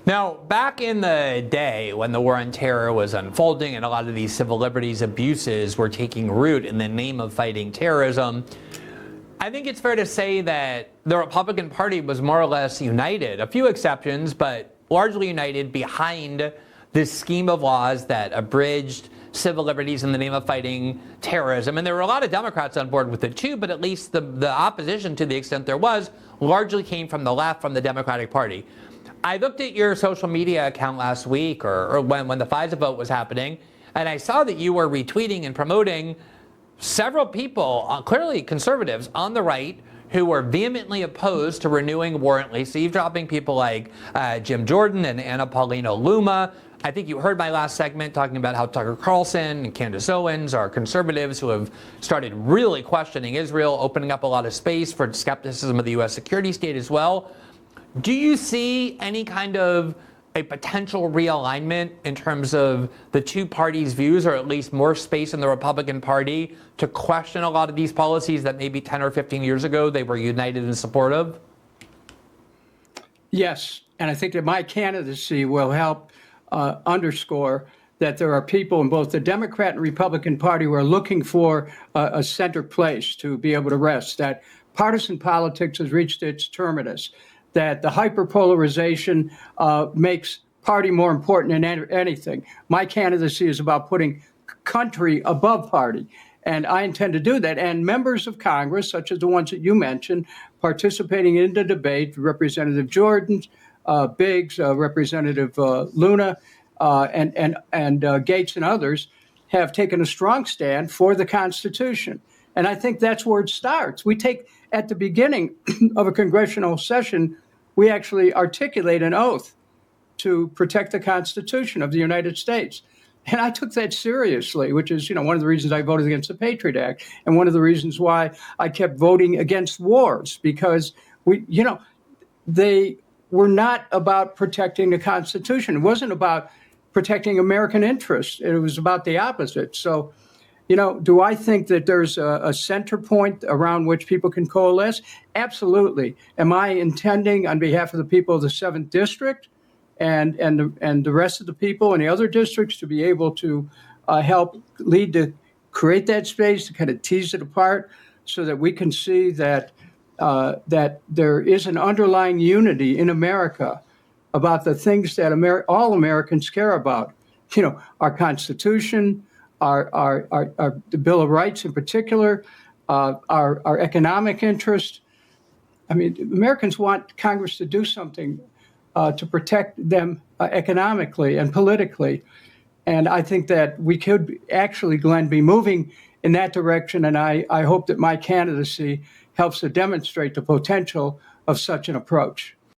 Now, back in the day when the war on terror was unfolding and a lot of these civil liberties abuses were taking root in the name of fighting terrorism, I think it's fair to say that the Republican Party was more or less united, a few exceptions, but largely united behind this scheme of laws that abridged civil liberties in the name of fighting terrorism. And there were a lot of Democrats on board with it too, but at least the opposition, to the extent there was, largely came from the left, from the Democratic Party. I looked at your social media account last week, or when the FISA vote was happening, and I saw that you were retweeting and promoting several people, clearly conservatives on the right, who were vehemently opposed to renewing warrantless eavesdropping, people like Jim Jordan and Anna Paulina Luma. I think you heard my last segment talking about how Tucker Carlson and Candace Owens are conservatives who have started really questioning Israel, opening up a lot of space for skepticism of the U.S. security state as well. Do you see any kind of a potential realignment in terms of the two parties' views, or at least more space in the Republican Party to question a lot of these policies that maybe 10 or 15 years ago they were united in support of? Yes, and I think that my candidacy will help underscore that there are people in both the Democrat and Republican Party who are looking for a center place to be able to rest, that partisan politics has reached its terminus, that the hyperpolarization makes party more important than anything. My candidacy is about putting country above party, and I intend to do that. And members of Congress, such as the ones that you mentioned, participating in the debate, Representative Jordan, Biggs, Representative Luna, and Gates and others, have taken a strong stand for the Constitution. And I think that's where it starts. We take, at the beginning of a congressional session, we actually articulate an oath to protect the Constitution of the United States. And I took that seriously, which is, one of the reasons I voted against the Patriot Act, and one of the reasons why I kept voting against wars, because they were not about protecting the Constitution. It wasn't about protecting American interests. It was about the opposite. So, do I think that there's a center point around which people can coalesce? Absolutely. Am I intending, on behalf of the people of the 7th District and the rest of the people in the other districts, to be able to help lead to create that space, to kind of tease it apart so that we can see that that there is an underlying unity in America about the things that all Americans care about? Our Constitution, the Bill of Rights in particular, our economic interest. I mean, Americans want Congress to do something to protect them economically and politically. And I think that we could actually, Glenn, be moving in that direction. And I hope that my candidacy helps to demonstrate the potential of such an approach.